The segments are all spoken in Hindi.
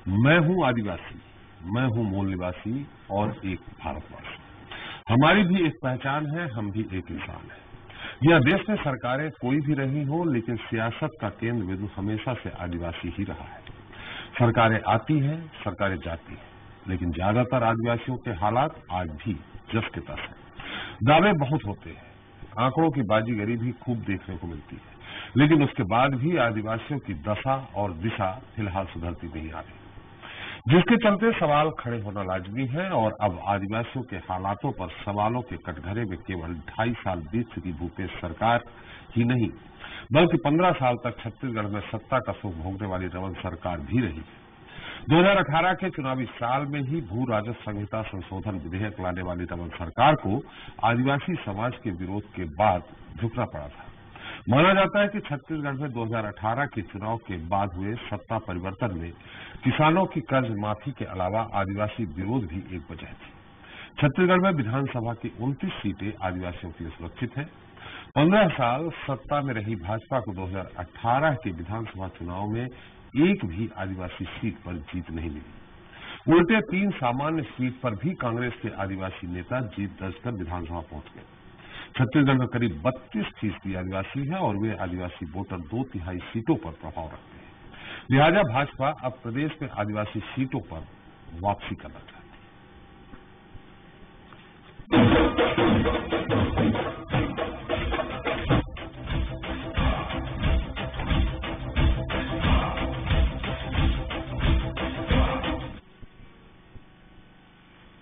मैं हूं आदिवासी, मैं हूं मूल निवासी और एक भारतवासी। हमारी भी एक पहचान है, हम भी एक इंसान हैं। यह देश में सरकारें कोई भी रही हो, लेकिन सियासत का केंद्र बिंदु हमेशा से आदिवासी ही रहा है। सरकारें आती हैं, सरकारें जाती हैं, लेकिन ज्यादातर आदिवासियों के हालात आज भी जस के तस हैं। दावे बहुत होते हैं, आंकड़ों की बाजीगरी भी खूब देखने को मिलती है, लेकिन उसके बाद भी आदिवासियों की दशा और दिशा फिलहाल सुधरती नहीं आ रही, जिसके चलते सवाल खड़े होना लाजमी है। और अब आदिवासियों के हालातों पर सवालों के कटघरे में केवल 2.5 साल बीत चुकी भूपेश सरकार ही नहीं, बल्कि 15 साल तक छत्तीसगढ़ में सत्ता का सुख भोगने वाली रमन सरकार भी रही है। 2018 के चुनावी साल में ही भू राजस्व संहिता संशोधन विधेयक लाने वाली रमन सरकार को आदिवासी समाज के विरोध के बाद झुकना पड़ा था। माना जाता है कि छत्तीसगढ़ में 2018 के चुनाव के बाद हुए सत्ता परिवर्तन में किसानों की कर्ज माफी के अलावा आदिवासी विरोध भी एक वजह थी। छत्तीसगढ़ में विधानसभा की 29 सीटें आदिवासियों के लिए सुरक्षित हैं। 15 साल सत्ता में रही भाजपा को 2018 के विधानसभा चुनाव में एक भी आदिवासी सीट पर जीत नहीं मिली। उल्टे 3 सामान्य सीट पर भी कांग्रेस के आदिवासी नेता जीत दर्ज कर विधानसभा पहुंच गए। छत्तीसगढ़ में करीब 32% आदिवासी है और वे आदिवासी वोटर 2/3 सीटों पर प्रभाव रखते हैं। लिहाजा भाजपा अब प्रदेश में आदिवासी सीटों पर वापसी करना चाहती है।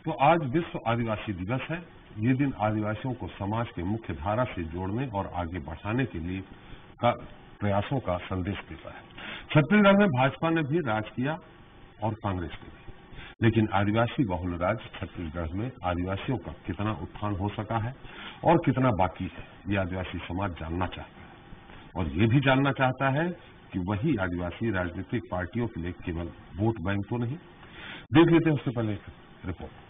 तो आज विश्व आदिवासी दिवस है। ये दिन आदिवासियों को समाज के मुख्य धारा से जोड़ने और आगे बढ़ाने के लिए प्रयासों का संदेश देता है। छत्तीसगढ़ में भाजपा ने भी राज किया और कांग्रेस ने भी, लेकिन आदिवासी बहुल राज्य छत्तीसगढ़ में आदिवासियों का कितना उत्थान हो सका है और कितना बाकी है, ये आदिवासी समाज जानना चाहता है। और ये भी जानना चाहता है कि वही आदिवासी राजनीतिक पार्टियों के लिए केवल वोट बैंक तो नहीं। देख लेते हैं उससे पहले एक रिपोर्ट।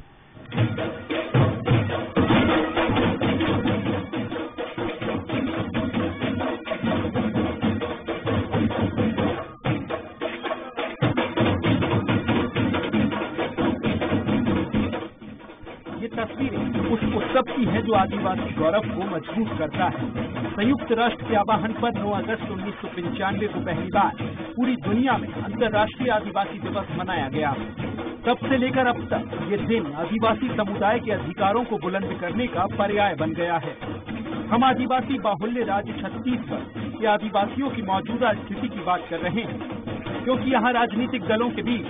ये तस्वीरें उस उत्सव की है जो आदिवासी गौरव को मजबूत करता है। संयुक्त राष्ट्र के आह्वान पर 9 अगस्त 1995 को पहली बार पूरी दुनिया में अंतर्राष्ट्रीय आदिवासी दिवस मनाया गया। तब से लेकर अब तक ये दिन आदिवासी समुदाय के अधिकारों को बुलंद करने का पर्याय बन गया है। हम आदिवासी बाहुल्य राज्य छत्तीसगढ़ या आदिवासियों की मौजूदा स्थिति की बात कर रहे हैं, क्योंकि यहाँ राजनीतिक दलों के बीच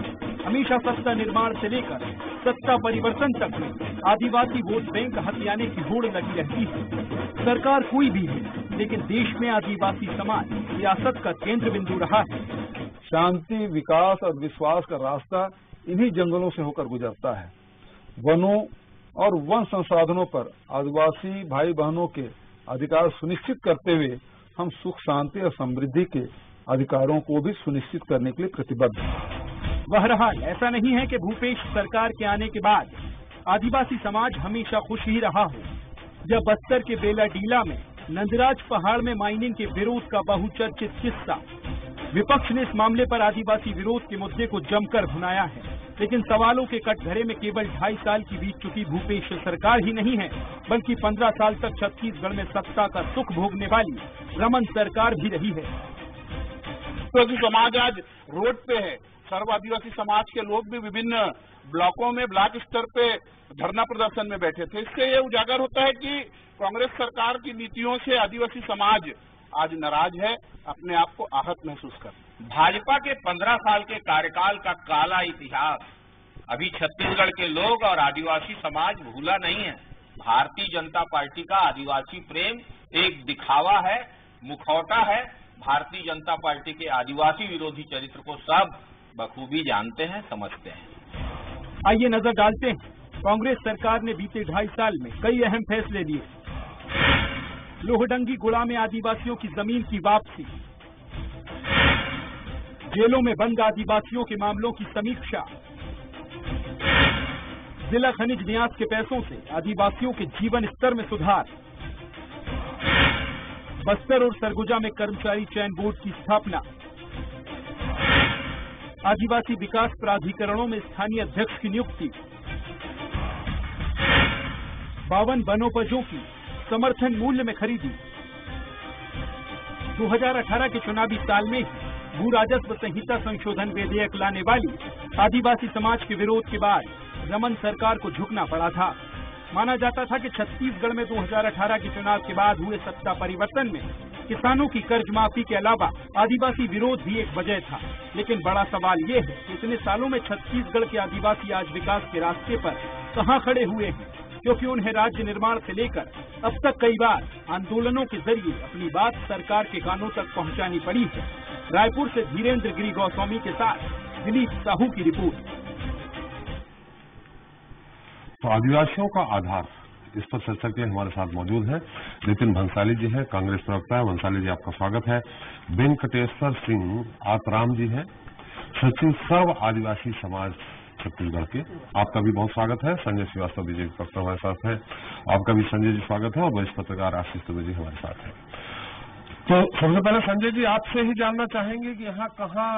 हमेशा सत्ता निर्माण से लेकर सत्ता परिवर्तन तक में आदिवासी वोट बैंक हथियाने की होड़ लगी रहती है। सरकार कोई भी है, लेकिन देश में आदिवासी समाज सियासत का केंद्र बिंदु रहा है। शांति, विकास और विश्वास का रास्ता इन्हीं जंगलों से होकर गुजरता है। वनों और वन संसाधनों पर आदिवासी भाई बहनों के अधिकार सुनिश्चित करते हुए हम सुख, शांति और समृद्धि के अधिकारों को भी सुनिश्चित करने के लिए प्रतिबद्ध हैं। बहरहाल ऐसा नहीं है कि भूपेश सरकार के आने के बाद आदिवासी समाज हमेशा खुश ही रहा हो। जब बस्तर के बेलाडीला में नंदराज पहाड़ में माइनिंग के विरोध का बहुचर्चित किस्सा, विपक्ष ने इस मामले पर आदिवासी विरोध के मुद्दे को जमकर भुनाया है, लेकिन सवालों के कटघरे में केवल 2.5 साल की बीत चुकी भूपेश सरकार ही नहीं है, बल्कि 15 साल तक छत्तीसगढ़ में सत्ता का सुख भोगने वाली रमन सरकार भी रही है। आदिवासी समाज आज रोड पे है। सर्व आदिवासी समाज के लोग भी विभिन्न ब्लॉकों में ब्लॉक स्तर पे धरना प्रदर्शन में बैठे थे। इससे ये उजागर होता है कि कांग्रेस सरकार की नीतियों से आदिवासी समाज आज नाराज है, अपने आप को आहत महसूस कर। भाजपा के 15 साल के कार्यकाल का काला इतिहास अभी छत्तीसगढ़ के लोग और आदिवासी समाज भूला नहीं है। भारतीय जनता पार्टी का आदिवासी प्रेम एक दिखावा है, मुखौटा है। भारतीय जनता पार्टी के आदिवासी विरोधी चरित्र को सब बखूबी जानते हैं, समझते हैं। आइए नजर डालते हैं, कांग्रेस सरकार ने बीते 2.5 साल में कई अहम फैसले लिए। लोहडंगी गुड़ा में आदिवासियों की जमीन की वापसी, जेलों में बंद आदिवासियों के मामलों की समीक्षा, जिला खनिज न्यास के पैसों से आदिवासियों के जीवन स्तर में सुधार, बस्तर और सरगुजा में कर्मचारी चयन बोर्ड की स्थापना, आदिवासी विकास प्राधिकरणों में स्थानीय अध्यक्ष की नियुक्ति, 52 वनोपजों की समर्थन मूल्य में खरीदी। 2018 के चुनावी साल में भू राजस्व संहिता संशोधन विधेयक लाने वाली आदिवासी समाज के विरोध के बाद रमन सरकार को झुकना पड़ा था। माना जाता था कि छत्तीसगढ़ में 2018 के चुनाव के बाद हुए सत्ता परिवर्तन में किसानों की कर्ज माफी के अलावा आदिवासी विरोध भी एक वजह था। लेकिन बड़ा सवाल ये है कि इतने सालों में छत्तीसगढ़ के आदिवासी आज विकास के रास्ते पर कहां खड़े हुए हैं, क्योंकि उन्हें राज्य निर्माण से लेकर अब तक कई बार आंदोलनों के जरिए अपनी बात सरकार के कानों तक पहुंचानी पड़ी है। रायपुर से धीरेन्द्र गिरी गोस्वामी के साथ दिलीप साहू की रिपोर्ट। तो आदिवासियों का आधार, इस पर चर्चा के लिए हमारे साथ मौजूद है नितिन भंसाली जी है, कांग्रेस प्रवक्ता है। भंसाली जी, आपका स्वागत है। वेंकटेश्वर सिंह आतराम जी है, सचिव सर्व आदिवासी समाज छत्तीसगढ़ के, आपका भी बहुत स्वागत है। संजय श्रीवास्तव बीजेपी प्रवक्ता हमारे साथ है, आपका भी संजय जी स्वागत है। और वरिष्ठ पत्रकार आशीष दुबे जी हमारे साथ है। तो सबसे पहले संजय जी, आपसे ही जानना चाहेंगे कि यहाँ कहाँ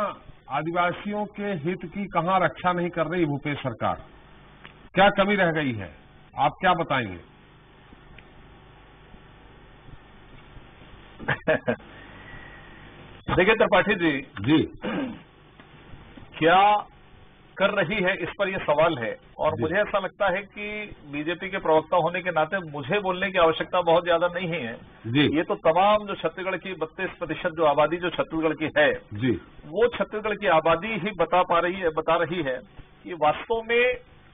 आदिवासियों के हित की कहाँ रक्षा नहीं कर रही भूपेश सरकार, क्या कमी रह गई है, आप क्या बताएंगे? देखिए त्रिपाठी जी, क्या कर रही है, इस पर यह सवाल है। और मुझे ऐसा लगता है कि बीजेपी के प्रवक्ता होने के नाते मुझे बोलने की आवश्यकता बहुत ज्यादा नहीं है जी। ये तो तमाम जो छत्तीसगढ़ की 32% जो आबादी जो छत्तीसगढ़ की है जी, वो छत्तीसगढ़ की आबादी ही बता रही है कि वास्तव में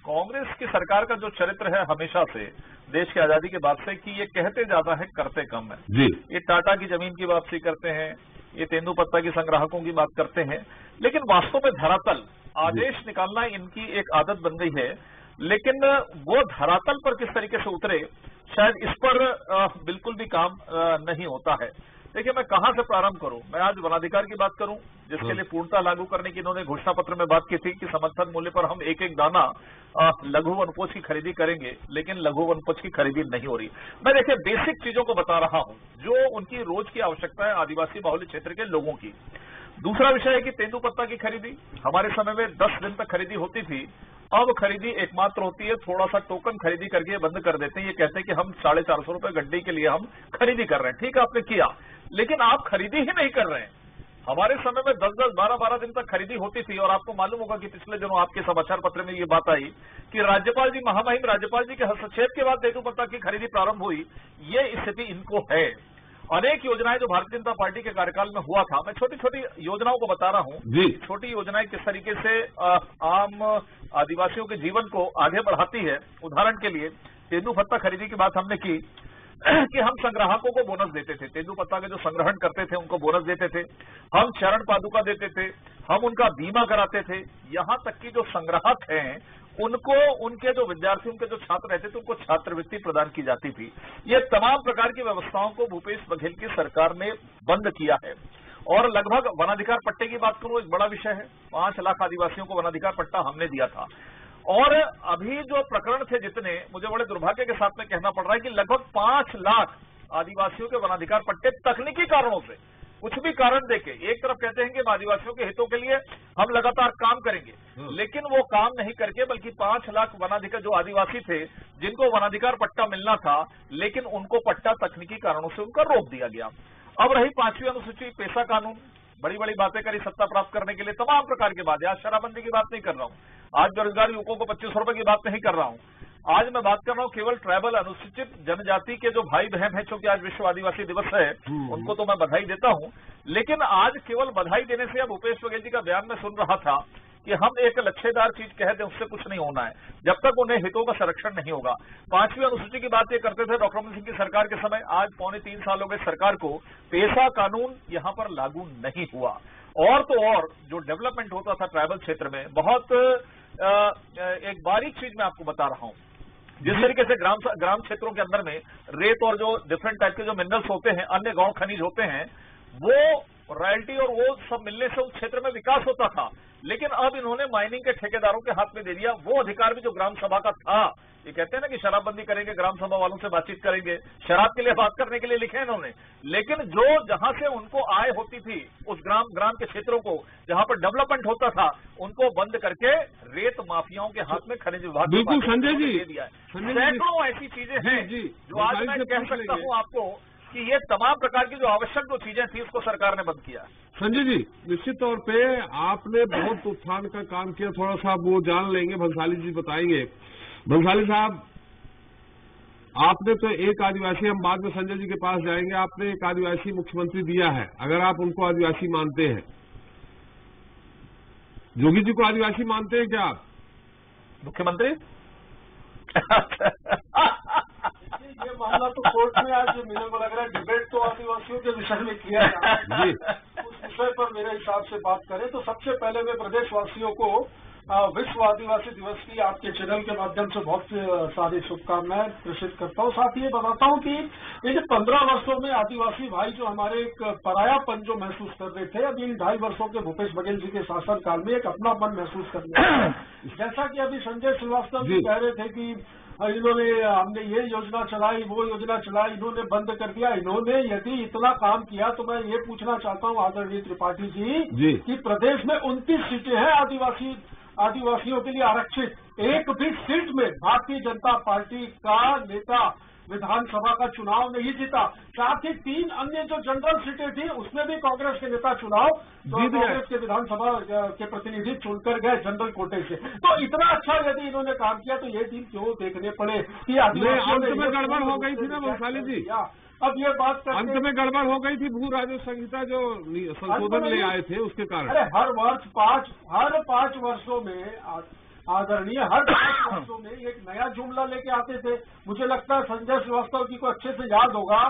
कांग्रेस की सरकार का जो चरित्र है हमेशा से देश की आजादी के बाद से कि ये कहते ज्यादा है करते कम है जी। ये टाटा की जमीन की वापसी करते हैं, ये तेंदुपत्ता की संग्राहकों की बात करते हैं, लेकिन वास्तव में धरातल आदेश निकालना इनकी एक आदत बन गई है। लेकिन वो धरातल पर किस तरीके से उतरे, शायद इस पर बिल्कुल भी काम नहीं होता है। देखिए, मैं कहां से प्रारंभ करूं? मैं आज वनाधिकार की बात करूं, जिसके लिए पूर्णता लागू करने की इन्होंने घोषणा पत्र में बात की थी कि समर्थन मूल्य पर हम एक एक दाना लघु वनोपज की खरीदी करेंगे, लेकिन लघु वनोपज की खरीदी नहीं हो रही। मैं देखिए बेसिक चीजों को बता रहा हूं जो उनकी रोज की आवश्यकता है आदिवासी बाहुल्य क्षेत्र के लोगों की। दूसरा विषय है कि तेंदुपत्ता की खरीदी हमारे समय में 10 दिन तक खरीदी होती थी, अब खरीदी एकमात्र होती है, थोड़ा सा टोकन खरीदी करके बंद कर देते हैं। ये कहते हैं कि हम 450 रुपए गड्ढे के लिए हम खरीदी कर रहे हैं। ठीक है, आपने किया, लेकिन आप खरीदी ही नहीं कर रहे हैं। हमारे समय में 10-10, 12-12 दिन तक खरीदी होती थी। और आपको मालूम होगा कि पिछले दिनों आपके समाचार पत्र में ये बात आई कि राज्यपाल जी, महामहिम राज्यपाल जी के हस्तक्षेप के बाद तेंदुपत्ता की खरीदी प्रारंभ हुई। ये स्थिति इनको है। अनेक योजनाएं जो भारतीय जनता पार्टी के कार्यकाल में हुआ था, मैं छोटी छोटी योजनाओं को बता रहा हूं। छोटी योजनाएं किस तरीके से आम आदिवासियों के जीवन को आगे बढ़ाती है। उदाहरण के लिए तेंदुपत्ता खरीदी की बात हमने की कि हम संग्राहकों को बोनस देते थे, तेंदुपत्ता के जो संग्रहण करते थे उनको बोनस देते थे, हम चरण पादुका देते थे, हम उनका बीमा कराते थे। यहां तक कि जो संग्राहक हैं उनको, उनके जो विद्यार्थी, उनके जो छात्र रहते थे, उनको छात्रवृत्ति प्रदान की जाती थी। ये तमाम प्रकार की व्यवस्थाओं को भूपेश बघेल की सरकार ने बंद किया है। और लगभग वनाधिकार पट्टे की बात करूं, एक बड़ा विषय है। 5 लाख आदिवासियों को वनाधिकार पट्टा हमने दिया था। और अभी जो प्रकरण थे जितने, मुझे बड़े दुर्भाग्य के साथ में कहना पड़ रहा है कि लगभग 5 लाख आदिवासियों के वनाधिकार पट्टे तकनीकी कारणों से, कुछ भी कारण देके, एक तरफ कहते हैं कि आदिवासियों के हितों के लिए हम लगातार काम करेंगे, लेकिन वो काम नहीं करके बल्कि 5 लाख वनाधिकार जो आदिवासी थे जिनको वनाधिकार पट्टा मिलना था, लेकिन उनको पट्टा तकनीकी कारणों से उनका रोक दिया गया। अब रही 5वीं अनुसूची, पेशा कानून, बड़ी बड़ी बातें करी सत्ता प्राप्त करने के लिए, तमाम प्रकार की बातें। आज शराबबंदी की बात नहीं कर रहा हूं, आज बेरोजगार युवकों को 2500 रुपए की बात नहीं कर रहा हूं, आज मैं बात कर रहा हूं केवल ट्राइबल अनुसूचित जनजाति के जो भाई बहन हैं, क्योंकि आज विश्व आदिवासी दिवस है, उनको तो मैं बधाई देता हूं। लेकिन आज केवल बधाई देने से, अब भूपेश बघेल जी का बयान में सुन रहा था कि हम एक लच्छेदार चीज कह दें उससे कुछ नहीं होना है, जब तक उन्हें हितों का संरक्षण नहीं होगा। 5वीं अनुसूची की बात ये करते थे डॉक्टर रमन सिंह की सरकार के समय, आज 2.25 साल हो गए सरकार को, पेशा कानून यहां पर लागू नहीं हुआ। और तो और जो डेवलपमेंट होता था ट्राइबल क्षेत्र में, बहुत एक बारीक चीज मैं आपको बता रहा हूं, जिस तरीके से ग्राम क्षेत्रों के अंदर में रेत और जो डिफरेंट टाइप के जो मिनरल्स होते हैं, अन्य गौण खनिज होते हैं, वो रॉयल्टी और वो सब मिलने से उस क्षेत्र में विकास होता था। लेकिन अब इन्होंने माइनिंग के ठेकेदारों के हाथ में दे दिया वो अधिकार भी जो ग्राम सभा का था। ये कहते हैं ना कि शराबबंदी करेंगे, ग्राम सभा वालों से बातचीत करेंगे, शराब के लिए बात करने के लिए लिखे इन्होंने, लेकिन जो जहां से उनको आय होती थी उस ग्राम के क्षेत्रों को जहां पर डेवलपमेंट होता था उनको बंद करके रेत माफियाओं के हाथ में खनिज विभाग बिल्कुल संजय जी दे दिया है। सैकड़ों ऐसी चीजें हैं जो आज मैं कह सकता हूं आपको कि ये तमाम प्रकार की जो आवश्यक जो चीजें थी उसको सरकार ने बंद किया। संजय जी, निश्चित तौर पे आपने बहुत उत्थान का काम किया, थोड़ा सा वो जान लेंगे, भंसाली जी बताएंगे। भंसाली साहब, आपने तो एक आदिवासी, हम बाद में संजय जी के पास जाएंगे, आपने एक आदिवासी मुख्यमंत्री दिया है, अगर आप उनको आदिवासी मानते हैं, जोगी जी को आदिवासी मानते हैं क्या आप मुख्यमंत्री? ये मामला तो कोर्ट में आज मुझे को लग रहा है डिबेट तो आदिवासियों के विषय में किया जाना है। उस विषय पर मेरे हिसाब से बात करें तो सबसे पहले मैं प्रदेशवासियों को विश्व आदिवासी दिवस की आपके चैनल के माध्यम से बहुत सारी शुभकामनाएं प्रेषित करता हूं। साथ ही ये बताता हूं कि इन 15 वर्षों में आदिवासी भाई जो हमारे एक परायापन जो महसूस कर रहे थे, अभी इन 2.5 वर्षों के भूपेश बघेल जी के शासनकाल में एक अपनापन महसूस कर रहे हैं। जैसा कि अभी संजय श्रीवास्तव जी कह रहे थे कि इन्होंने हमने ये योजना चलाई, वो योजना चलाई, इन्होंने बंद कर दिया। इन्होंने यदि इतना काम किया तो मैं ये पूछना चाहता हूँ आदरणीय त्रिपाठी जी कि प्रदेश में 29 सीटें हैं आदिवासियों के लिए आरक्षित, एक भी सीट में भारतीय जनता पार्टी का नेता विधानसभा का चुनाव नहीं जीता। साथ ही 3 अन्य जो जनरल सीटें थी उसमें भी कांग्रेस के नेता चुनाव तो कांग्रेस के विधानसभा के प्रतिनिधि चुनकर गए जनरल कोटे से। तो इतना अच्छा यदि इन्होंने काम किया तो ये दिन क्यों देखने पड़े कि आदिवासियों में गड़बड़ हो गई थी ना वंशाली जी? अब ये बात अंत में गड़बड़ हो गई थी, भू राजस्व संहिता जो संशोधन ले आए थे उसके कारण। अरे हर 5 वर्षों में आदरणीय हर 5 वर्षों में एक नया जुमला लेके आते थे। मुझे लगता है संजय श्रीवास्तव जी को अच्छे से याद होगा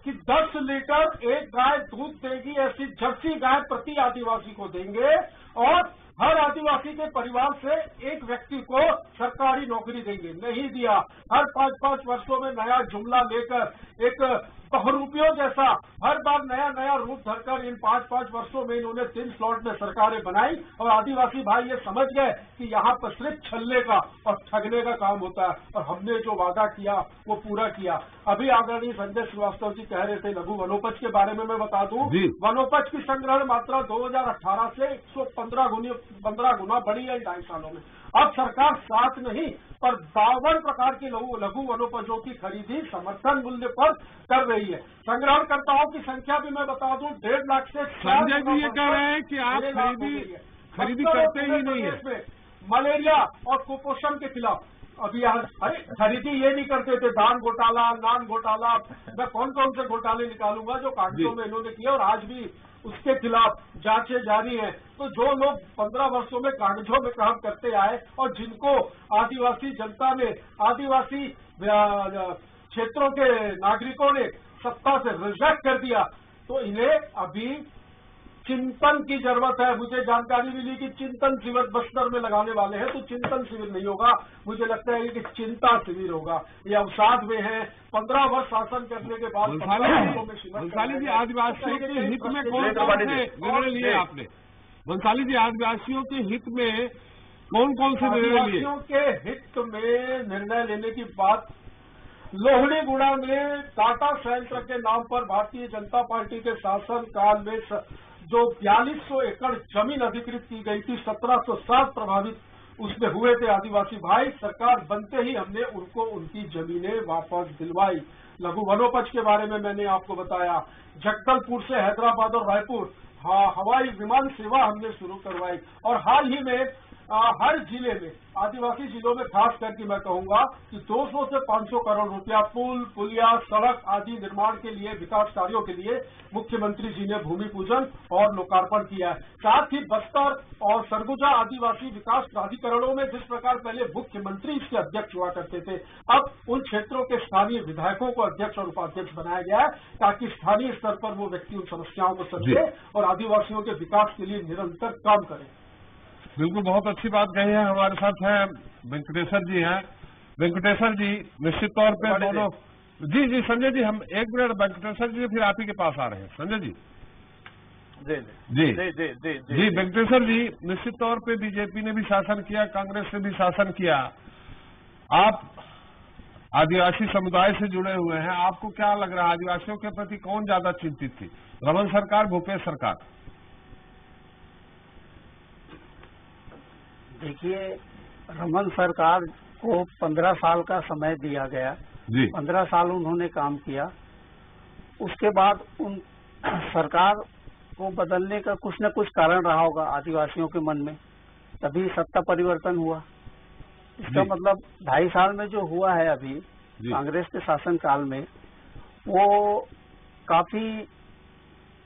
कि 10 लीटर एक गाय दूध देगी ऐसी जर्सी गाय प्रति आदिवासी को देंगे और हर आदिवासी के परिवार से एक व्यक्ति को सरकारी नौकरी देंगे। नहीं दिया। हर 5-5 वर्षों में नया जुमला लेकर एक बहुरूपियों जैसा हर बार नया रूप धरकर इन 5-5 वर्षों में इन्होंने 3 स्लॉट में सरकारें बनाई और आदिवासी भाई ये समझ गए कि यहाँ पर सिर्फ छलने का और ठगने का काम होता है और हमने जो वादा किया वो पूरा किया। अभी आदरणीय संजय श्रीवास्तव जी कह रहे थे लघु वनोपज के बारे में मैं बता दूं, वनोपज की संग्रहण मात्रा 2018 से 115 गुना बढ़ी है 2.5 सालों में। अब सरकार 7 नहीं पर 52 प्रकार के लघु वनोपजों की खरीदी समर्थन मूल्य पर कर रही है। संग्रहणकर्ताओं की संख्या भी मैं बता दूं 1.5 लाख से। संजय जी ये कह रहे हैं कि आप खरीदी करते ही नहीं है। मलेरिया और कुपोषण के खिलाफ अभियान, अरे खरीदी ये नहीं करते थे, दान घोटाला, नान घोटाला, मैं कौन से घोटाले निकालूंगा जो कागजों में इन्होंने किया और आज भी उसके खिलाफ जांचें जारी हैं। तो जो लोग 15 वर्षों में कागजों में काम करते आए और जिनको आदिवासी जनता ने, आदिवासी क्षेत्रों के नागरिकों ने सत्ता से रिजेक्ट कर दिया, तो इन्हें अभी चिंतन की जरूरत है। मुझे जानकारी मिली कि चिंतन शिविर बस्तर में लगाने वाले हैं, तो चिंतन शिविर नहीं होगा, मुझे लगता है कि चिंता शिविर होगा। ये अवसाद में है 15 वर्ष शासन करने के बाद। वंशाली जी, आदिवासियों के हित में कौन कौन से निर्णय लिए आपने? वंशाली जी, आदिवासियों के हित में कौन से निर्णय लिए? आदिवासियों के हित में निर्णय लेने की बात, लोहड़ीगुड़ा में टाटा संयंत्र के नाम पर भारतीय जनता पार्टी के शासन काल में जो 4200 एकड़ जमीन अधिकृत की गई थी, 1707 प्रभावित उसमें हुए थे आदिवासी भाई। सरकार बनते ही हमने उनको उनकी जमीनें वापस दिलवाई। लघु वनोपज के बारे में मैंने आपको बताया। जगदलपुर से हैदराबाद और रायपुर हवाई विमान सेवा हमने शुरू करवाई और हाल ही में हर जिले में, आदिवासी जिलों में खास करके मैं कहूंगा कि 200 से 500 करोड़ रुपया पुल, पुलिया, सड़क आदि निर्माण के लिए, विकास कार्यों के लिए मुख्यमंत्री जी ने भूमि पूजन और लोकार्पण किया है। साथ ही बस्तर और सरगुजा आदिवासी विकास प्राधिकरणों में जिस प्रकार पहले मुख्यमंत्री इसके अध्यक्ष हुआ करते थे, अब उन क्षेत्रों के स्थानीय विधायकों को अध्यक्ष और उपाध्यक्ष बनाया गया है ताकि स्थानीय स्तर पर वो व्यक्ति उन समस्याओं को समझे और आदिवासियों के विकास के लिए निरंतर काम करें। बिल्कुल, बहुत अच्छी बात कही है। हमारे साथ हैं वेंकटेश्वर जी हैं। वेंकटेश्वर जी, निश्चित तौर पे दोनों जी संजय जी, हम 1 मिनट वेंकटेश्वर जी फिर आप ही के पास आ रहे हैं। संजय जी जी वेंकटेश्वर जी, निश्चित तौर पे बीजेपी ने भी शासन किया, कांग्रेस ने भी शासन किया। आप आदिवासी समुदाय से जुड़े हुए हैं, आपको क्या लग रहा है आदिवासियों के प्रति कौन ज्यादा चिंतित थी, रमन सरकार, भूपेश सरकार? देखिए, रमन सरकार को 15 साल का समय दिया गया जी। 15 साल उन्होंने काम किया। उसके बाद उन सरकार को बदलने का कुछ न कुछ कारण रहा होगा आदिवासियों के मन में, तभी सत्ता परिवर्तन हुआ। इसका मतलब 2.5 साल में जो हुआ है अभी कांग्रेस के शासन काल में, वो काफी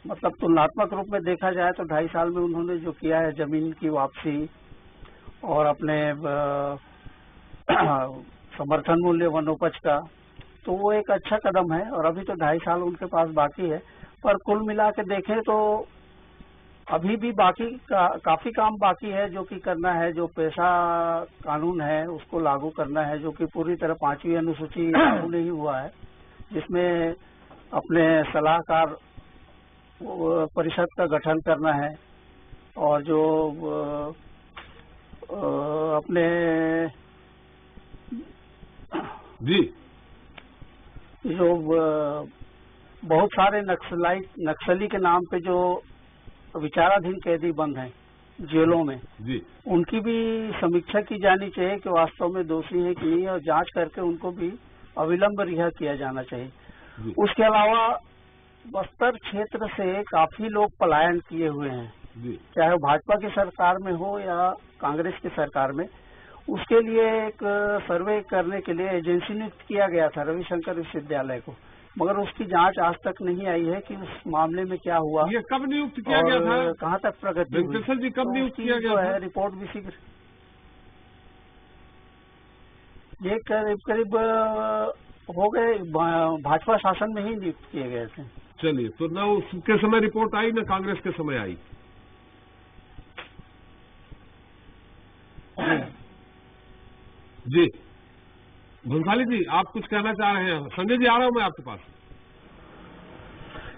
मतलब तुलनात्मक रूप में देखा जाए तो 2.5 साल में उन्होंने जो किया है, जमीन की वापसी और अपने समर्थन मूल्य वनोपज का, तो वो एक अच्छा कदम है। और अभी तो 2.5 साल उनके पास बाकी है, पर कुल मिला के देखें तो अभी भी काफी काम बाकी है जो कि करना है। जो पेशा कानून है उसको लागू करना है, जो कि पूरी तरह 5वीं अनुसूची लागू नहीं हुआ है, जिसमें अपने सलाहकार परिषद का गठन करना है और जो अपने जी जो बहुत सारे नक्सली के नाम पे जो विचाराधीन कैदी बंद हैं जेलों में जी, उनकी भी समीक्षा की जानी चाहिए कि वास्तव में दोषी है कि नहीं, और जांच करके उनको भी अविलंब रिहा किया जाना चाहिए। उसके अलावा बस्तर क्षेत्र से काफी लोग पलायन किए हुए हैं, चाहे वो भाजपा की सरकार में हो या कांग्रेस की सरकार में। उसके लिए एक सर्वे करने के लिए एजेंसी नियुक्त किया गया था रविशंकर विश्वविद्यालय को, मगर उसकी जांच आज तक नहीं आई है कि उस मामले में क्या हुआ। ये कब नियुक्त किया गया था, कहाँ तक प्रगति हुई, जी कब नियुक्त किया गया है? रिपोर्ट भी शीघ्र, ये करीब हो गए, भाजपा शासन में ही नियुक्त किए गए थे। चलिए, तो ना उसके समय रिपोर्ट आई ना कांग्रेस के समय आई। जी भंसाली जी, आप कुछ कहना चाह रहे हैं? संजय जी, आ रहा हूं मैं आपके पास।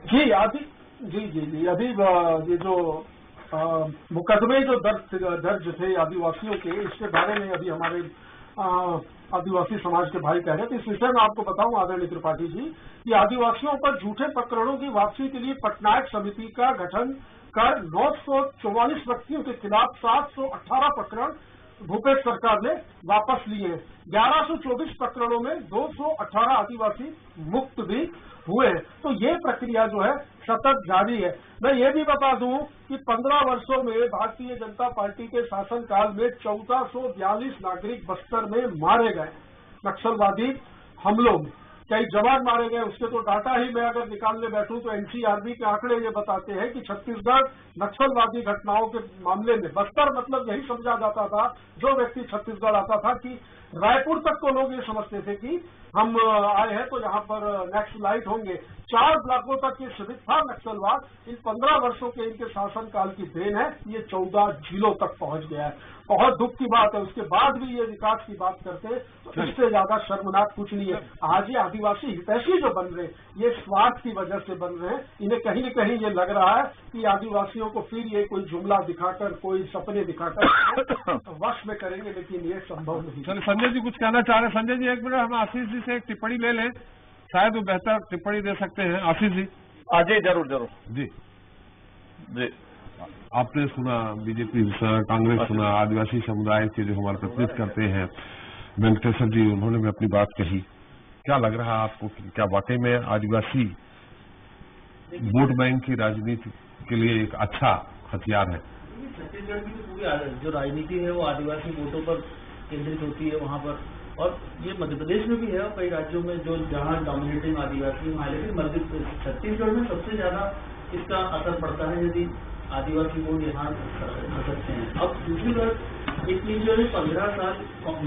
जी अभी ये जो मुकदमे जो दर्ज थे आदिवासियों के, इसके बारे में अभी हमारे आदिवासी समाज के भाई कह रहे थे। इस विषय में आपको बताऊं आदरणीय त्रिपाठी जी कि आदिवासियों पर झूठे प्रकरणों की वापसी के लिए पटनायक समिति का गठन कर 944 व्यक्तियों के खिलाफ 718 प्रकरण भूपेश सरकार ने वापस लिए। 1124 प्रकरणों में 218 आदिवासी मुक्त भी हुए। तो ये प्रक्रिया जो है सतत जारी है। मैं ये भी बता दूं कि 15 वर्षों में भारतीय जनता पार्टी के शासनकाल में 1442 नागरिक बस्तर में मारे गए नक्सलवादी हमलों में। कई जवान मारे गए, उसके तो डाटा ही मैं अगर निकालने बैठूं तो एनसीआरबी के आंकड़े ये बताते हैं कि छत्तीसगढ़ नक्सलवादी घटनाओं के मामले में, बस्तर मतलब यही समझा जाता था जो व्यक्ति छत्तीसगढ़ आता था कि रायपुर तक को लोग ये समझते थे कि हम आए हैं तो यहाँ पर नक्सलाइट होंगे। 4 ब्लॉकों तक ये सीमित था नक्सलवाद। इन 15 वर्षों के इनके शासनकाल की देन है, ये 14 जिलों तक पहुंच गया है। बहुत दुख की बात है। उसके बाद भी ये विकास की बात करते तो इससे ज्यादा शर्मनाक कुछ नहीं है। आज ये आदिवासी हितैषी जो बन रहे, ये स्वार्थ की वजह से बन रहे हैं। इन्हें कहीं न कहीं ये लग रहा है कि आदिवासियों को फिर ये कोई जुमला दिखाकर, कोई सपने दिखाकर वश में करेंगे, लेकिन ये संभव नहीं। चलिए, संजय जी कुछ कहना चाह रहे हैं? संजय जी, एक मिनट, हम आशीष जी से एक टिप्पणी ले लें, शायद वो बेहतर टिप्पणी दे सकते हैं। आशीष जी। जी जरूर जी। आपने सुना, बीजेपी सुना, कांग्रेस सुना, आदिवासी समुदाय के जो हमारे प्रतिनिधित्व करते हैं वेंकटेश्वर जी, उन्होंने भी अपनी बात कही। क्या लग रहा है आपको, क्या वाकई में आदिवासी वोट बैंक की राजनीति के लिए एक अच्छा हथियार है? छत्तीसगढ़ की पूरी जो राजनीति है वो आदिवासी वोटों पर केंद्रित होती है वहाँ पर, और ये मध्य प्रदेश में भी है और कई राज्यों में जो जहाँ डोमिनेटिंग आदिवासी वहाँ, लेकिन छत्तीसगढ़ में सबसे ज्यादा इसका असर पड़ता है यदि आदिवासी वोट यहाँ आ सकते हैं। अब दूसरी बात, इतनी जो 15 साल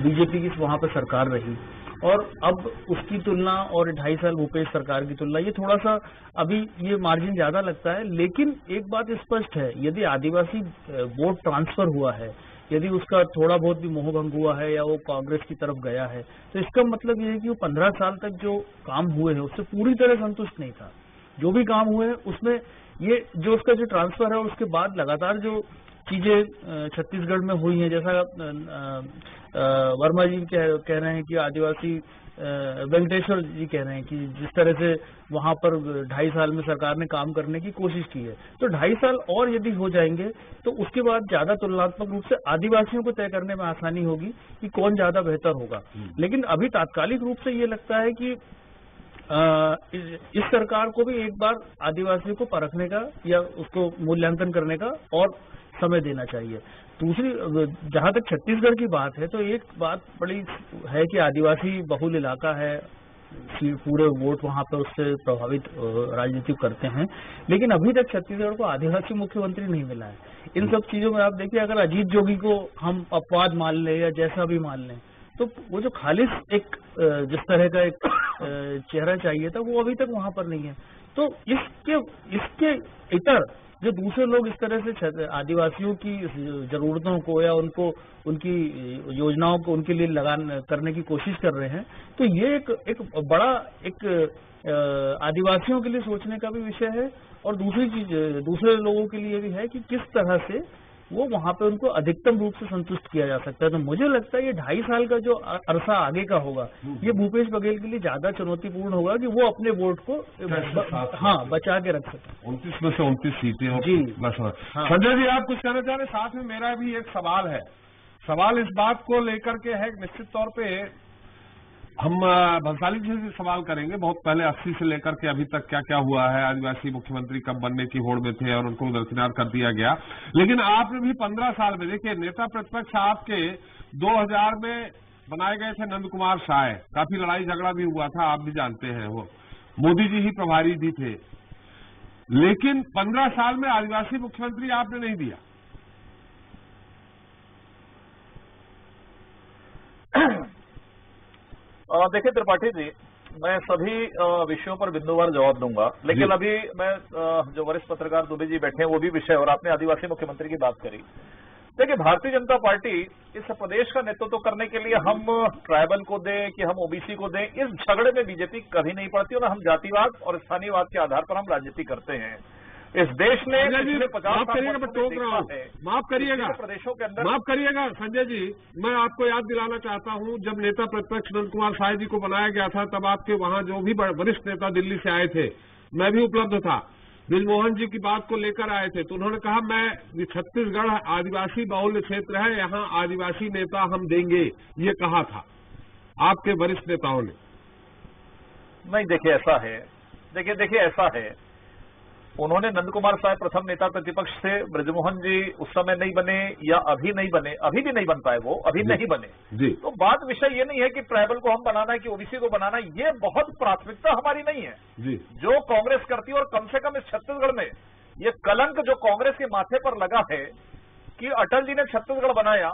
बीजेपी की वहाँ पर सरकार रही और अब उसकी तुलना और 2.5 साल भूपेश सरकार की तुलना, ये थोड़ा सा अभी ये मार्जिन ज्यादा लगता है। लेकिन एक बात स्पष्ट है, यदि आदिवासी वोट ट्रांसफर हुआ है, यदि उसका थोड़ा बहुत भी मोहभंग हुआ है या वो कांग्रेस की तरफ गया है, तो इसका मतलब ये है कि वो 15 साल तक जो काम हुए हैं उससे पूरी तरह संतुष्ट नहीं था। जो भी काम हुए हैं उसमें ये जो उसका जो ट्रांसफर है उसके बाद लगातार जो चीजें छत्तीसगढ़ में हुई हैं, जैसा वर्मा जी कह रहे हैं कि आदिवासी वेंकटेश्वर जी कह रहे हैं कि जिस तरह से वहां पर 2.5 साल में सरकार ने काम करने की कोशिश की है, तो 2.5 साल और यदि हो जाएंगे तो उसके बाद ज्यादा तुलनात्मक रूप से आदिवासियों को तय करने में आसानी होगी कि कौन ज्यादा बेहतर होगा। लेकिन अभी तात्कालिक रूप से ये लगता है कि इस सरकार को भी एक बार आदिवासियों को परखने का या उसको मूल्यांकन करने का और समय देना चाहिए। दूसरी, जहां तक छत्तीसगढ़ की बात है तो एक बात बड़ी है कि आदिवासी बहुल इलाका है, पूरे वोट वहां पर उससे प्रभावित राजनीति करते हैं, लेकिन अभी तक छत्तीसगढ़ को आदिवासी मुख्यमंत्री नहीं मिला है। इन सब चीजों में आप देखिए, अगर अजीत जोगी को हम अपवाद मान लें या जैसा भी मान लें, तो वो जो खालिस एक जिस तरह का एक चेहरा चाहिए था वो अभी तक वहां पर नहीं है। तो इसके इतर जो दूसरे लोग इस तरह से आदिवासियों की जरूरतों को या उनकी योजनाओं को उनके लिए करने की कोशिश कर रहे हैं, तो ये एक बड़ा आदिवासियों के लिए सोचने का भी विषय है। और दूसरी चीज दूसरे लोगों के लिए भी है कि किस तरह से वो वहां पे उनको अधिकतम रूप से संतुष्ट किया जा सकता है। तो मुझे लगता है ये 2.5 साल का जो अरसा आगे का होगा, ये भूपेश बघेल के लिए ज्यादा चुनौतीपूर्ण होगा कि वो अपने वोट को बचा के रख सके। 29 में से 29 सीटें जी। संजय जी, आप कुछ कहना चाह रहे? साथ में मेरा भी एक सवाल है। सवाल इस बात को लेकर के है, निश्चित तौर पे हम भंसाली जी से सवाल करेंगे। बहुत पहले 80 से लेकर के अभी तक क्या क्या हुआ है, आदिवासी मुख्यमंत्री कब बनने की होड़ में थे और उनको दरकिनार कर दिया गया। लेकिन आपने भी 15 साल में, देखिए, नेता प्रतिपक्ष आपके 2000 में बनाए गए थे नंद कुमार साय, काफी लड़ाई झगड़ा भी हुआ था, आप भी जानते हैं। वो मोदी जी ही प्रभारी भी थे, लेकिन 15 साल में आदिवासी मुख्यमंत्री आपने नहीं दिया। देखिए त्रिपाठी जी, मैं सभी विषयों पर बिंदुवार जवाब दूंगा, लेकिन अभी मैं जो वरिष्ठ पत्रकार दुबे जी बैठे हैं वो भी विषय, और आपने आदिवासी मुख्यमंत्री की बात करी। देखिए, भारतीय जनता पार्टी इस प्रदेश का नेतृत्व करने के लिए हम ट्राइबल को दें कि हम ओबीसी को दें, इस झगड़े में बीजेपी कभी नहीं पड़ती, और हम जातिवाद और स्थानीयवाद के आधार पर हम राजनीति करते हैं। इस देश ने पिछले 50 माफ करिएगा, मैं टोक रहा हूँ, माफ करिएगा, प्रदेशों के अंदर माफ करिएगा संजय जी, मैं आपको याद दिलाना चाहता हूँ, जब नेता प्रतिपक्ष नंद कुमार साय जी को बनाया गया था, तब आपके वहाँ जो भी वरिष्ठ नेता दिल्ली से आए थे, मैं भी उपलब्ध था, ब्रिजमोहन जी की बात को लेकर आए थे, तो उन्होंने कहा मैं छत्तीसगढ़ आदिवासी बहुल्य क्षेत्र है, यहाँ आदिवासी नेता हम देंगे, ये कहा था आपके वरिष्ठ नेताओं ने। नहीं, देखिए ऐसा है, देखिए ऐसा है, उन्होंने नंद कुमार साय प्रथम नेता प्रतिपक्ष से, ब्रिजमोहन जी उस समय नहीं बने या अभी नहीं बने, अभी भी नहीं बन पाए, वो अभी नहीं बने जी। तो बात विषय ये नहीं है कि ट्राइबल को हम बनाना है कि ओबीसी को बनाना है, ये बहुत प्राथमिकता हमारी नहीं है जी। जो कांग्रेस करती है, और कम से कम इस छत्तीसगढ़ में ये कलंक जो कांग्रेस के माथे पर लगा है कि अटल जी ने छत्तीसगढ़ बनाया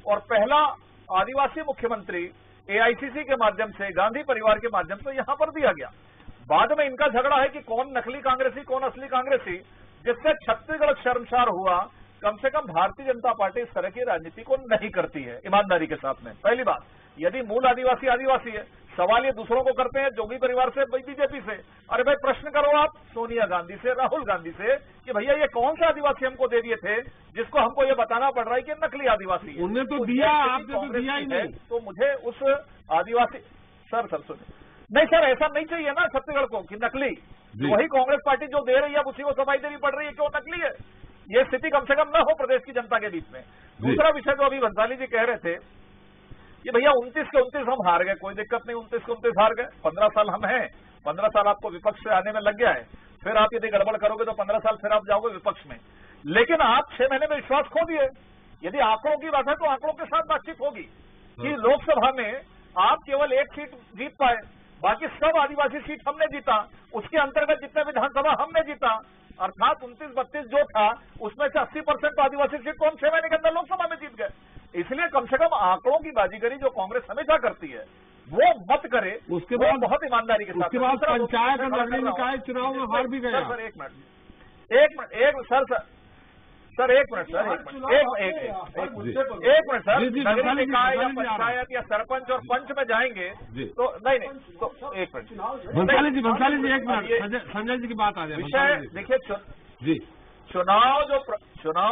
और पहला आदिवासी मुख्यमंत्री एआईसीसी के माध्यम से, गांधी परिवार के माध्यम से यहां पर दिया गया। बाद में इनका झगड़ा है कि कौन नकली कांग्रेसी कौन असली कांग्रेसी, जिससे छत्तीसगढ़ शर्मसार हुआ। कम से कम भारतीय जनता पार्टी इस तरह की राजनीति को नहीं करती है ईमानदारी के साथ में। पहली बात, यदि मूल आदिवासी आदिवासी है, सवाल ये दूसरों को करते हैं, जोगी परिवार से, बीजेपी से। अरे भाई, प्रश्न करो आप सोनिया गांधी से, राहुल गांधी से कि भैया ये कौन सा आदिवासी हमको दे दिए थे जिसको हमको ये बताना पड़ रहा है कि नकली आदिवासी है। उन्होंने तो दिया, आपने तो दिया ही नहीं। तो मुझे उस आदिवासी सर सुनिए, नहीं सर, ऐसा नहीं चाहिए ना छत्तीसगढ़ को कि नकली, वही कांग्रेस पार्टी जो दे रही है उसी को सफाई देनी पड़ रही है, क्यों नकली है। ये स्थिति कम से कम न हो प्रदेश की जनता के बीच में। दूसरा विषय जो अभी भंसाली जी कह रहे थे कि भैया 29 के 29 हम हार गए, कोई दिक्कत नहीं, 29 के 29 हार गए, 15 साल हम हैं, 15 साल आपको विपक्ष से आने में लग गया है, फिर आप यदि गड़बड़ करोगे तो 15 साल फिर आप जाओगे विपक्ष में। लेकिन आप 6 महीने में विश्वास खो दिए। यदि आंकड़ों की बात है तो आंकड़ों के साथ बातचीत होगी कि लोकसभा में आप केवल 1 सीट जीत पाए, बाकी सब आदिवासी सीट हमने जीता, उसके अंतर्गत जितने विधानसभा हमने जीता, अर्थात 29-32 जो था उसमें से 80% आदिवासी सीट को हम 6 महीने के अंदर लोकसभा में जीत गए। इसलिए कम से कम आंकड़ों की बाजीगरी जो कांग्रेस हमेशा करती है वो मत करे, उसके बाद बहुत ईमानदारी के साथ। उसके बाद पंचायत और नगरीय निकाय चुनाव में हार भी गया। सर एक मिनट सर, एक मिनट सर, नगरीय निकाय या पंचायत या सरपंच और पंच में जाएंगे तो नहीं, तो एक मिनट भंसाली जी एक मिनट, संजय जी की बात आ जाए। विषय देखिए, जी चुनाव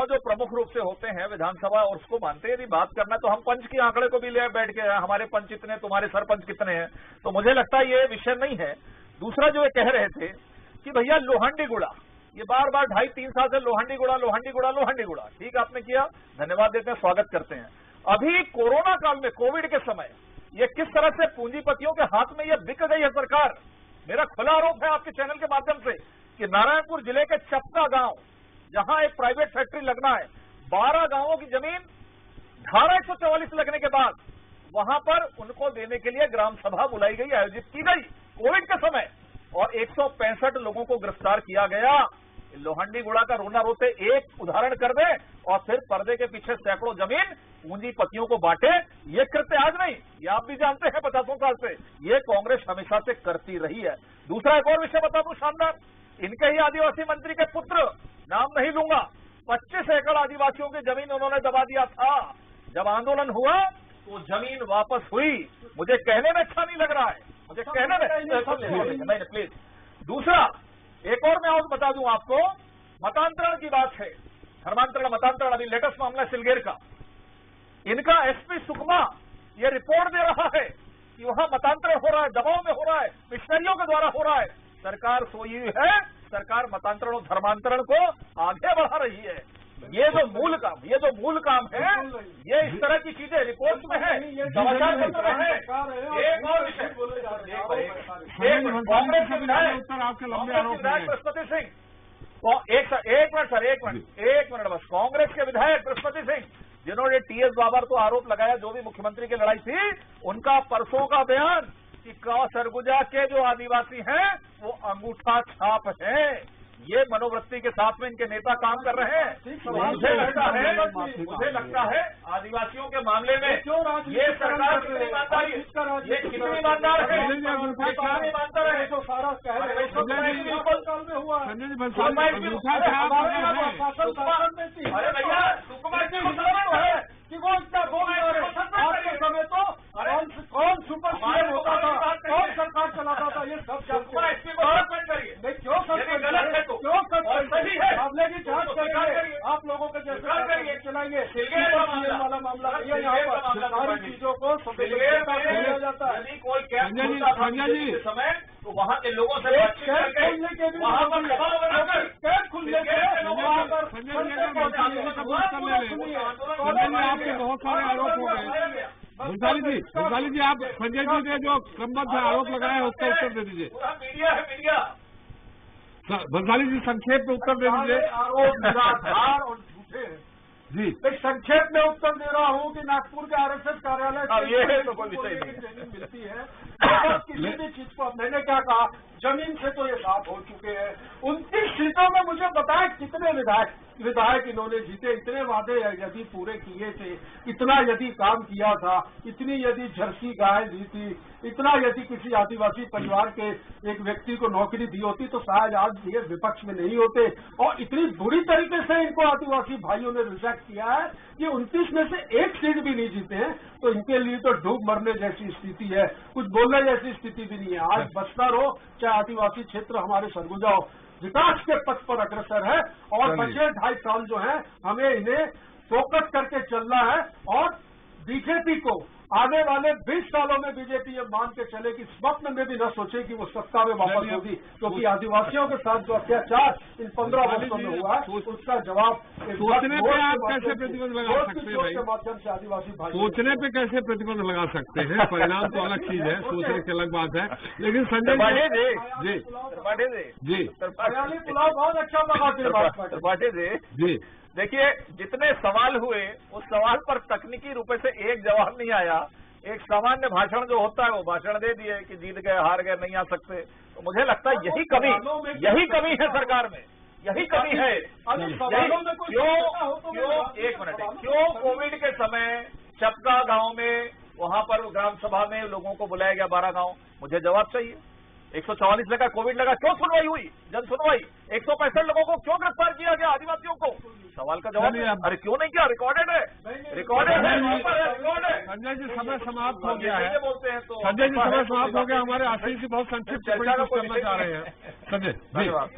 जो प्रमुख रूप से होते हैं विधानसभा, और उसको मानते हैं। यदि बात करना तो हम पंच के आंकड़े को भी ले बैठ के, हमारे पंच इतने, तुम्हारे सरपंच कितने हैं, तो मुझे लगता है ये विषय नहीं है। दूसरा जो ये कह रहे थे कि भैया लोहंडीगुड़ा, ये बार बार 2.5-3 साल से लोहंडीगुड़ा, ठीक आपने किया, धन्यवाद देते हैं, स्वागत करते हैं। अभी कोरोना काल में, कोविड के समय, ये किस तरह से पूंजीपतियों के हाथ में ये बिक गई है सरकार। मेरा खुला आरोप है आपके चैनल के माध्यम से कि नारायणपुर जिले के चपका गांव, जहां एक प्राइवेट फैक्ट्री लगना है, 12 गांवों की जमीन धारा 144 लगने के बाद वहां पर उनको देने के लिए ग्राम सभा बुलाई गई, आयोजित की गई कोविड के समय, और 165 लोगों को गिरफ्तार किया गया। लोहंडीगुड़ा का रोना रोते एक उदाहरण कर दे और फिर पर्दे के पीछे सैकड़ों जमीन पूंजीपतियों को बांटे, ये कृत्य आज नहीं, ये आप भी जानते हैं 50 साल से, ये कांग्रेस हमेशा से करती रही है। दूसरा एक और विषय बता दूं शानदार, इनके ही आदिवासी मंत्री के पुत्र, नाम नहीं लूंगा, 25 एकड़ आदिवासियों की जमीन उन्होंने दबा दिया था। जब आंदोलन हुआ तो जमीन वापस हुई। मुझे कहने में अच्छा नहीं लग रहा है, मुझे कहने में नहीं, प्लीज। दूसरा एक और मैं और बता दूं आपको, मतांतरण की बात है, धर्मांतरण मतांतरण, अभी लेटेस्ट मामला सिलगेर का, इनका एसपी सुकमा ये रिपोर्ट दे रहा है कि वहां मतांतरण हो रहा है, दबाव में हो रहा है, मिशनरियों के द्वारा हो रहा है। सरकार सोई हुई है, सरकार मतांतरण और धर्मांतरण को आगे बढ़ा रही है। ये जो मूल काम है, ये इस तरह की चीजें रिपोर्ट में है, समाचार पत्र में है। एक और विषय, कांग्रेस के विधायक बृहस्पति सिंह, एक मिनट बस, कांग्रेस के विधायक बृहस्पति सिंह, जिन्होंने टीएस बाबर को आरोप लगाया, जो भी मुख्यमंत्री की लड़ाई थी, उनका परसों का बयान कि सरगुजा के जो आदिवासी हैं वो अंगूठा छाप हैं, ये मनोवृत्ति के साथ में इनके नेता काम कर रहे हैं। मुझे लगता है आदिवासियों के मामले में ये सरकार कितनी ईमानदार है, ये कितनी ईमानदार है, ईमानदार है जो सारा कह रहे हैं। अरे भैया सुकुमार जी मतलब है कि वो इतना बोल रहे हैं, आज के समय तो कौन सुपर सीएम होता था, कौन सरकार चलाता था, ये सब करिए, क्यों गलत है तो क्यों सही है, मामले की जांच करेंगे, आप लोगों के जैसे चलाएंगे वाला मामला, ये यहाँ पर सारी चीजों को किया जाता है। यदि कोई कैद समय तो वहाँ के लोगों से वहाँ पर दबाव बनाकर कैद खुलने के आपके बहुत सारे आरोप हो गए। भंसाली जी आप संजय जी ने जो क्रमबद्ध आरोप लगाया है उसका उत्तर दे दीजिए। मीडिया है, मीडिया भंसाली जी संक्षेप में उत्तर दे दीजिए। आरोप निराधार और झूठे हैं जी। मैं संक्षेप में उत्तर दे रहा हूँ कि नागपुर के आरएसएस कार्यालय ये तो कोई विषय नहीं ट्रेनिंग मिलती है, अगर किसी भी चीज को, मैंने क्या कहा, जमीन से तो ये साफ हो चुके हैं। 29 सीटों में मुझे बताया कितने विधायक इन्होंने जीते, इतने वादे यदि पूरे किए थे, इतना यदि काम किया था, इतनी यदि जर्सी गाय दी थी, इतना यदि किसी आदिवासी परिवार के एक व्यक्ति को नौकरी दी होती तो शायद आज ये विपक्ष में नहीं होते। और इतनी बुरी तरीके से इनको आदिवासी भाइयों ने रिजेक्ट किया है कि 29 में से एक सीट भी नहीं जीते हैं, तो इनके लिए तो डूब मरने जैसी स्थिति है, कुछ बोलने जैसी स्थिति भी नहीं है। आज बस्तर हो चाहे आदिवासी क्षेत्र हमारे सरगुजा हो, विकास के पथ पर अग्रसर है और बचे 2.5 साल जो है हमें इन्हें फोकस करके चलना है। और बीजेपी को आने वाले 20 सालों में बीजेपी ये मान के चले कि स्वप्न में भी न सोचे कि वो सत्ता में वापस होगी, क्योंकि आदिवासियों के साथ जो अत्याचार इन 15 वर्षों में हुआ है उसका जवाब सोचने पे आप कैसे प्रतिबंध लगा सकते हैं भाई, के माध्यम से आदिवासी भाई सोचने पे कैसे प्रतिबंध लगा सकते हैं, परिणाम तो अलग चीज है, सोचने की अलग बात है। लेकिन संजय जी जी पुलाव बहुत अच्छा लगा जी देखिए, जितने सवाल हुए उस सवाल पर तकनीकी रूप से एक जवाब नहीं आया। एक सामान्य भाषण जो होता है वो भाषण दे दिए कि जीत गए हार गए नहीं आ सकते। तो मुझे लगता है यही कमी है सरकार में, यही कमी है। क्यों कोविड के समय चपका गांव में वहां पर ग्राम सभा में लोगों को बुलाया गया 12 गांव, मुझे जवाब चाहिए। 144 लगा, कोविड लगा, क्यों सुनवाई हुई, जन सुनवाई, 165 लोगों को क्यों गिरफ्तार किया गया, आदिवासियों को, सवाल का जवाब नहीं। अरे क्यों नहीं किया, रिकॉर्डेड है। संजय जी समय समाप्त हो गया है, बोलते हैं तो संजय जी समय समाप्त हो गया। हमारे आशीष जी बहुत संक्षिप्त टिप्पणी करना चाह रहे हैं। संजय धन्यवाद।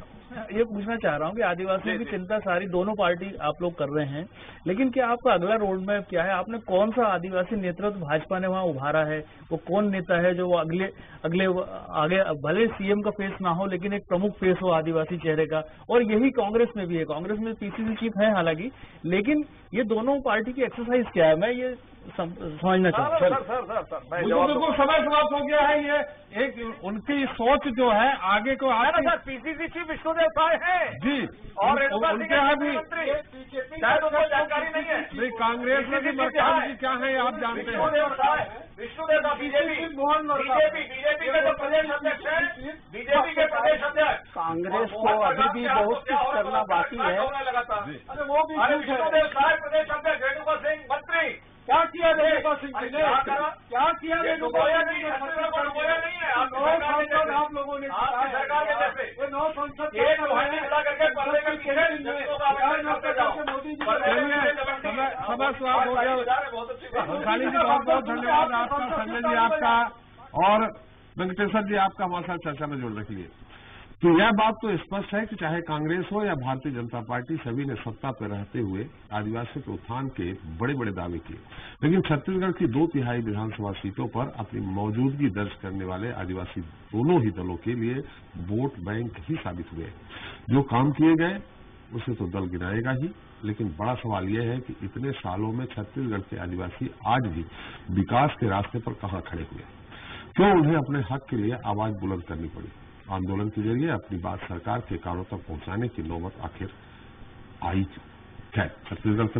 ये पूछना चाह रहा हूँ कि आदिवासियों की चिंता सारी दोनों पार्टी आप लोग कर रहे हैं, लेकिन क्या आपका अगला रोड मैप क्या है? आपने कौन सा आदिवासी नेतृत्व भाजपा ने वहाँ उभारा है? वो कौन नेता है जो वो आगे भले सीएम का फेस ना हो लेकिन एक प्रमुख फेस हो आदिवासी चेहरे का? और यही कांग्रेस में भी है, कांग्रेस में पीसीसी चीफ है हालांकि, लेकिन ये दोनों पार्टी की एक्सरसाइज क्या है, मैं ये समझना चाहता हूँ। बिल्कुल समय समाप्त हो गया है। ये एक उनकी सोच जो है आगे को पीसीसी चीफ विष्णुदेव साय हैं जी, और उनके यहाँ भी शायद उनको जानकारी नहीं है। नहीं, कांग्रेस में भी मर्काजी क्या है आप जानते हैं? विष्णुदेव का बीजेपी के जो प्रदेश अध्यक्ष है, बीजेपी के प्रदेश अध्यक्ष। कांग्रेस को अभी भी बहुत कुछ करना बाकी है। अरे वो भी विष्णुदेव साय प्रदेश अध्यक्ष, रेणुका सिंह मंत्री। क्या किया रेणुका सिंह जी ने? क्या किया रेणुका नहीं है? आप लोगों ने सरकार के जैसे ये 9 संसद एक महीने मिला करके पर्दे का समय समाप्त हो गया। खाली जी बहुत बहुत धन्यवाद आपका, संजय जी आपका और वेंकटेश्वर जी आपका हमारे साथ चर्चा में जुड़ने के लिए। तो यह बात तो स्पष्ट है कि चाहे कांग्रेस हो या भारतीय जनता पार्टी, सभी ने सत्ता पर रहते हुए आदिवासियों के उत्थान के बड़े बड़े दावे किए, लेकिन छत्तीसगढ़ की 2/3 विधानसभा सीटों पर अपनी मौजूदगी दर्ज करने वाले आदिवासी दोनों ही दलों के लिए वोट बैंक ही साबित हुए। जो काम किए गए उसे तो दल गिनाएगा ही, लेकिन बड़ा सवाल यह है कि इतने सालों में छत्तीसगढ़ के आदिवासी आज भी विकास के रास्ते पर कहां खड़े हुए? क्यों उन्हें अपने हक के लिए आवाज बुलंद करनी पड़ी? आंदोलन के जरिए अपनी बात सरकार के कानों तक पहुंचाने की नौबत आखिर आई। खैर, छत्तीसगढ़ से